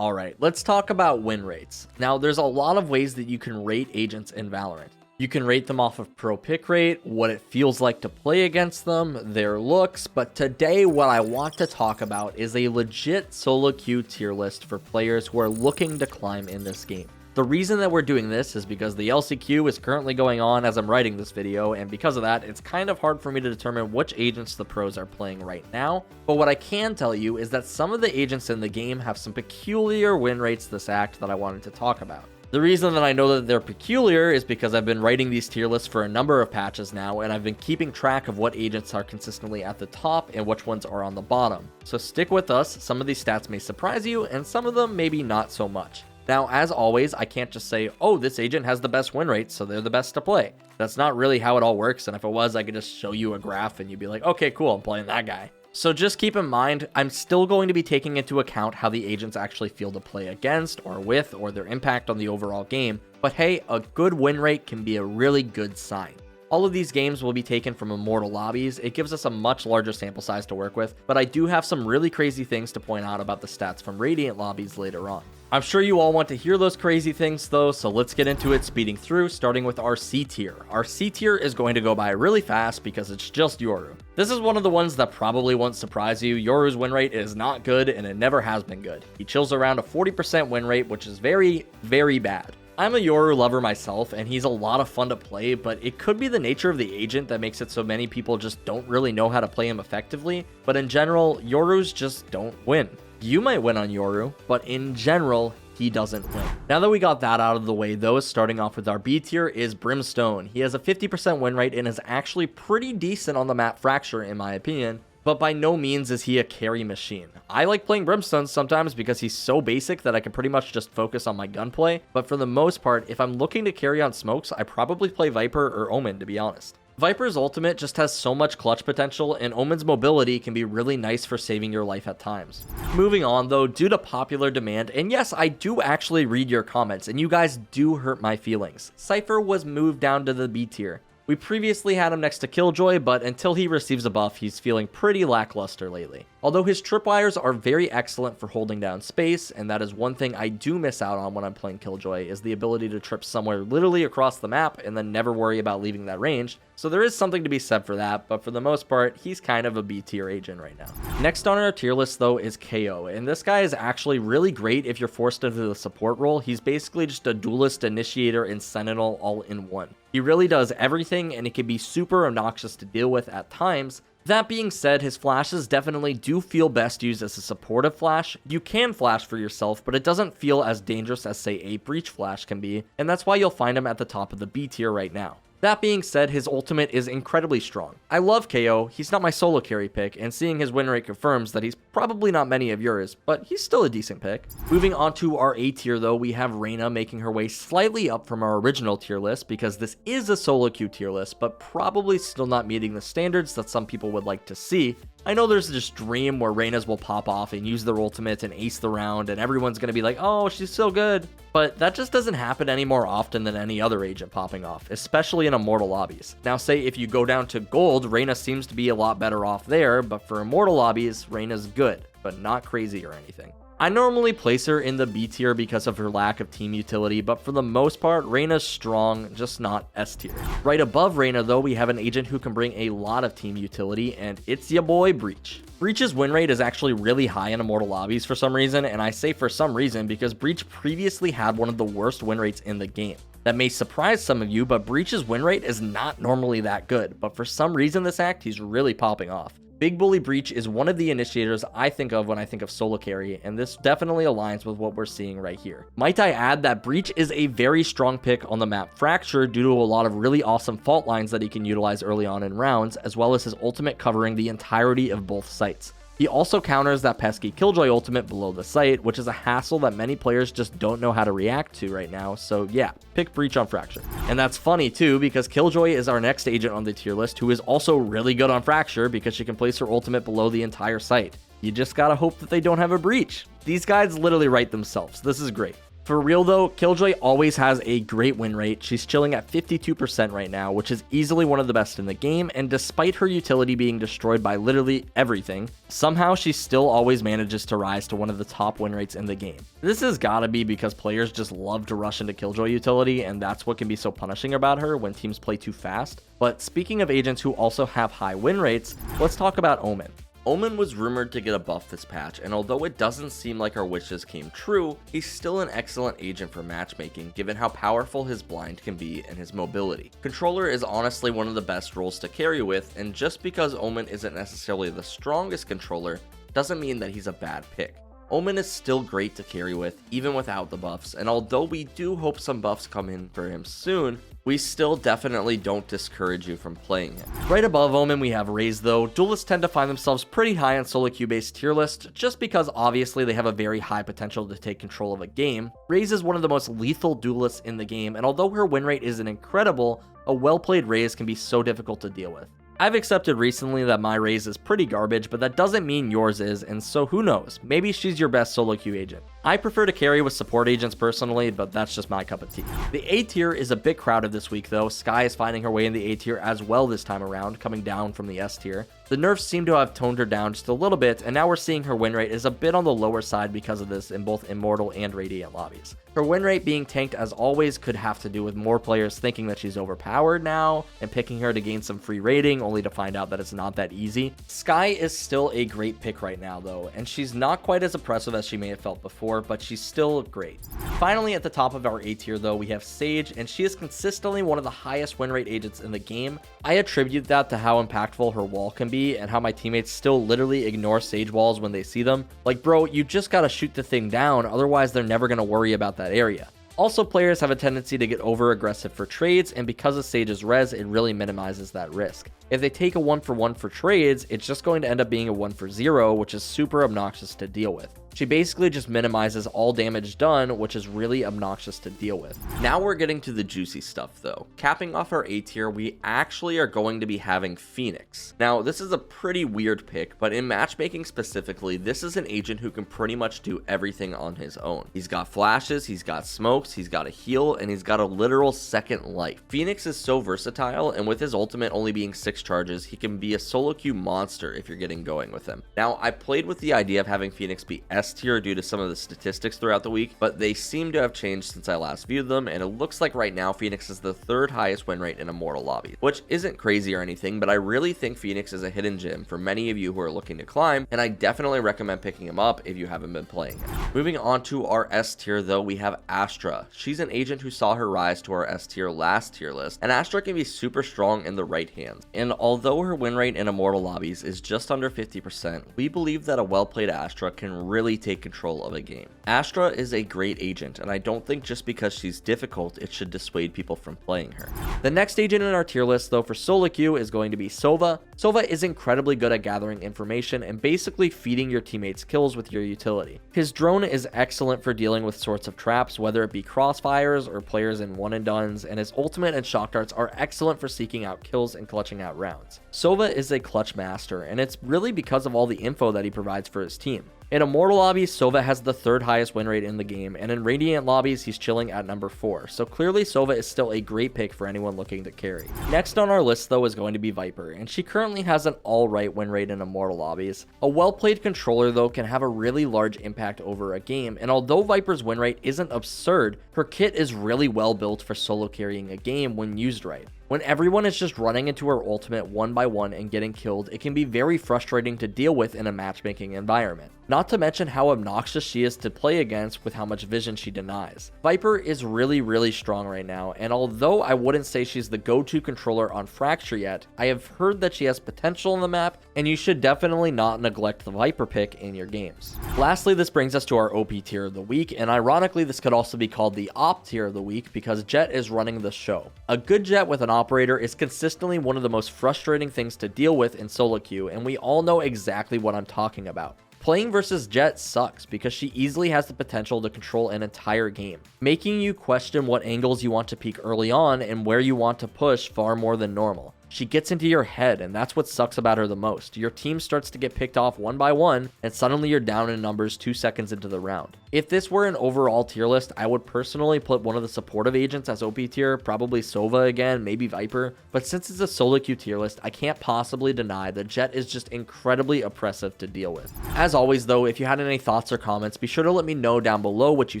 Alright, let's talk about win rates. Now, there's a lot of ways that you can rate agents in Valorant. You can rate them off of pro pick rate, what it feels like to play against them, their looks, but today what I want to talk about is a legit solo queue tier list for players who are looking to climb in this game. The reason that we're doing this is because the LCQ is currently going on as I'm writing this video, and because of that, it's kind of hard for me to determine which agents the pros are playing right now. But what I can tell you is that some of the agents in the game have some peculiar win rates this act that I wanted to talk about. The reason that I know that they're peculiar is because I've been writing these tier lists for a number of patches now, and I've been keeping track of what agents are consistently at the top and which ones are on the bottom. So stick with us, some of these stats may surprise you, and some of them maybe not so much. Now, as always, I can't just say, oh, this agent has the best win rate, so they're the best to play. That's not really how it all works, and if it was, I could just show you a graph and you'd be like, okay, cool, I'm playing that guy. So just keep in mind, I'm still going to be taking into account how the agents actually feel to play against or with, or their impact on the overall game. But hey, a good win rate can be a really good sign. All of these games will be taken from Immortal lobbies. It gives us a much larger sample size to work with, but I do have some really crazy things to point out about the stats from Radiant lobbies later on. I'm sure you all want to hear those crazy things though, so let's get into it speeding through, starting with our C tier. Our C tier is going to go by really fast because it's just Yoru. This is one of the ones that probably won't surprise you. Yoru's win rate is not good and it never has been good. He chills around a 40% win rate, which is very, very bad. I'm a Yoru lover myself, and he's a lot of fun to play, but it could be the nature of the agent that makes it so many people just don't really know how to play him effectively, but in general, Yorus just don't win. You might win on Yoru, but in general, he doesn't win. Now that we got that out of the way though, starting off with our B tier is Brimstone. He has a 50% win rate and is actually pretty decent on the map Fracture in my opinion, but by no means is he a carry machine. I like playing Brimstone sometimes because he's so basic that I can pretty much just focus on my gunplay, but for the most part, if I'm looking to carry on smokes, I probably play Viper or Omen to be honest. Viper's ultimate just has so much clutch potential, and Omen's mobility can be really nice for saving your life at times. Moving on though, due to popular demand, and yes, I do actually read your comments, and you guys do hurt my feelings, Cypher was moved down to the B tier. We previously had him next to Killjoy, but until he receives a buff, he's feeling pretty lackluster lately. Although his tripwires are very excellent for holding down space, and that is one thing I do miss out on when I'm playing Killjoy, is the ability to trip somewhere literally across the map and then never worry about leaving that range. So there is something to be said for that, but for the most part, he's kind of a B tier agent right now. Next on our tier list though is KO, and this guy is actually really great if you're forced into the support role. He's basically just a duelist, initiator, and sentinel all in one. He really does everything, and it can be super obnoxious to deal with at times. That being said, his flashes definitely do feel best used as a supportive flash. You can flash for yourself, but it doesn't feel as dangerous as say a breach flash can be, and that's why you'll find him at the top of the B tier right now. That being said, his ultimate is incredibly strong. I love KO, he's not my solo carry pick, and seeing his win rate confirms that he's probably not many of yours, but he's still a decent pick. Moving on to our A tier though, we have Reyna making her way slightly up from our original tier list because this is a solo queue tier list, but probably still not meeting the standards that some people would like to see. I know there's this dream where Reynas will pop off and use their ultimate and ace the round and everyone's going to be like, oh, she's so good. But that just doesn't happen any more often than any other agent popping off, especially in Immortal lobbies. Now say if you go down to Gold, Reyna seems to be a lot better off there, but for Immortal lobbies, Reyna's good, but not crazy or anything. I normally place her in the B tier because of her lack of team utility, but for the most part, Reyna's strong, just not S tier. Right above Reyna though, we have an agent who can bring a lot of team utility, and it's ya boy Breach. Breach's win rate is actually really high in Immortal lobbies for some reason, and I say for some reason because Breach previously had one of the worst win rates in the game. That may surprise some of you, but Breach's win rate is not normally that good, but for some reason this act, he's really popping off. Big Bully Breach is one of the initiators I think of when I think of solo carry, and this definitely aligns with what we're seeing right here. Might I add that Breach is a very strong pick on the map Fracture due to a lot of really awesome fault lines that he can utilize early on in rounds, as well as his ultimate covering the entirety of both sites. He also counters that pesky Killjoy ultimate below the site, which is a hassle that many players just don't know how to react to right now, so yeah, pick Breach on Fracture. And that's funny too, because Killjoy is our next agent on the tier list who is also really good on Fracture because she can place her ultimate below the entire site. You just gotta hope that they don't have a breach. These guys literally write themselves, this is great. For real though, Killjoy always has a great win rate. She's chilling at 52% right now, which is easily one of the best in the game, and despite her utility being destroyed by literally everything, somehow she still always manages to rise to one of the top win rates in the game. This has gotta be because players just love to rush into Killjoy utility, and that's what can be so punishing about her when teams play too fast. But speaking of agents who also have high win rates, let's talk about Omen. Omen was rumored to get a buff this patch, and although it doesn't seem like our wishes came true, he's still an excellent agent for matchmaking given how powerful his blind can be and his mobility. Controller is honestly one of the best roles to carry with, and just because Omen isn't necessarily the strongest controller doesn't mean that he's a bad pick. Omen is still great to carry with, even without the buffs, and although we do hope some buffs come in for him soon, we still definitely don't discourage you from playing him. Right above Omen we have Raze though. Duelists tend to find themselves pretty high on solo queue based tier list, just because obviously they have a very high potential to take control of a game. Raze is one of the most lethal duelists in the game, and although her win rate isn't incredible, a well-played Raze can be so difficult to deal with. I've accepted recently that my Raze is pretty garbage, but that doesn't mean yours is, and so who knows, maybe she's your best solo queue agent. I prefer to carry with support agents personally, but that's just my cup of tea. The A tier is a bit crowded this week though. Skye is finding her way in the A tier as well this time around, coming down from the S tier. The nerfs seem to have toned her down just a little bit, and now we're seeing her win rate is a bit on the lower side because of this in both Immortal and Radiant lobbies. Her win rate being tanked as always could have to do with more players thinking that she's overpowered now and picking her to gain some free rating only to find out that it's not that easy. Skye is still a great pick right now though, and she's not quite as oppressive as she may have felt before, but she's still great. Finally, at the top of our A tier though, we have Sage, and she is consistently one of the highest win rate agents in the game. I attribute that to how impactful her wall can be and how my teammates still literally ignore Sage walls when they see them. Like, bro, you just gotta shoot the thing down, otherwise they're never gonna worry about that area. Also, players have a tendency to get over aggressive for trades, and because of Sage's res, it really minimizes that risk. If they take a 1-for-1 for trades, it's just going to end up being a 1-for-0, which is super obnoxious to deal with. She basically just minimizes all damage done, which is really obnoxious to deal with. Now we're getting to the juicy stuff though. Capping off our A tier, we actually are going to be having Phoenix. Now, this is a pretty weird pick, but in matchmaking specifically, this is an agent who can pretty much do everything on his own. He's got flashes, he's got smokes, he's got a heal, and he's got a literal second life. Phoenix is so versatile, and with his ultimate only being 6 charges, he can be a solo queue monster if you're getting going with him. Now, I played with the idea of having Phoenix be S tier due to some of the statistics throughout the week, but they seem to have changed since I last viewed them, and it looks like right now Phoenix is the 3rd highest win rate in Immortal lobbies, which isn't crazy or anything, but I really think Phoenix is a hidden gem for many of you who are looking to climb, and I definitely recommend picking him up if you haven't been playing him. Moving on to our S tier though, we have Astra. She's an agent who saw her rise to our S tier last tier list, and Astra can be super strong in the right hands. And although her win rate in Immortal lobbies is just under 50%, we believe that a well-played Astra can really take control of a game. Astra is a great agent, and I don't think just because she's difficult, it should dissuade people from playing her. The next agent in our tier list though for solo queue is going to be Sova. Sova is incredibly good at gathering information and basically feeding your teammates kills with your utility. His drone is excellent for dealing with sorts of traps, whether it be crossfires or players in one and dones, and his ultimate and shock darts are excellent for seeking out kills and clutching out rounds. Sova is a clutch master, and it's really because of all the info that he provides for his team. In Immortal lobbies, Sova has the 3rd highest win rate in the game, and in Radiant lobbies, he's chilling at number 4, so clearly Sova is still a great pick for anyone looking to carry. Next on our list though is going to be Viper, and she currently has an alright win rate in Immortal lobbies. A well-played controller though can have a really large impact over a game, and although Viper's win rate isn't absurd, her kit is really well built for solo carrying a game when used right. When everyone is just running into her ultimate one by one and getting killed, it can be very frustrating to deal with in a matchmaking environment. Not to mention how obnoxious she is to play against with how much vision she denies. Viper is really strong right now, and although I wouldn't say she's the go-to controller on Fracture yet, I have heard that she has potential in the map, and you should definitely not neglect the Viper pick in your games. Lastly, this brings us to our OP tier of the week, and ironically this could also be called the Op tier of the week because Jett is running the show. A good Jett with an operator is consistently one of the most frustrating things to deal with in solo queue, and we all know exactly what I'm talking about. Playing versus Jett sucks because she easily has the potential to control an entire game, making you question what angles you want to peek early on and where you want to push far more than normal. She gets into your head, and that's what sucks about her the most. Your team starts to get picked off one by one, and suddenly you're down in numbers 2 seconds into the round. If this were an overall tier list, I would personally put one of the supportive agents as OP tier, probably Sova again, maybe Viper. But since it's a solo queue tier list, I can't possibly deny that Jett is just incredibly oppressive to deal with. As always though, if you had any thoughts or comments, be sure to let me know down below what you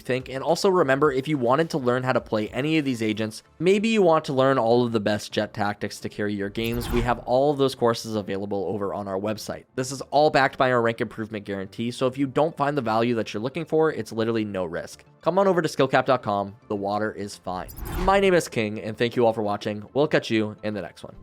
think. And also remember, if you wanted to learn how to play any of these agents, maybe you want to learn all of the best Jett tactics to carry your games, we have all of those courses available over on our website. This is all backed by our rank improvement guarantee, so if you don't find the value that you're looking for, it's literally no risk. Come on over to skillcapped.com. The water is fine. My name is King, and thank you all for watching. We'll catch you in the next one.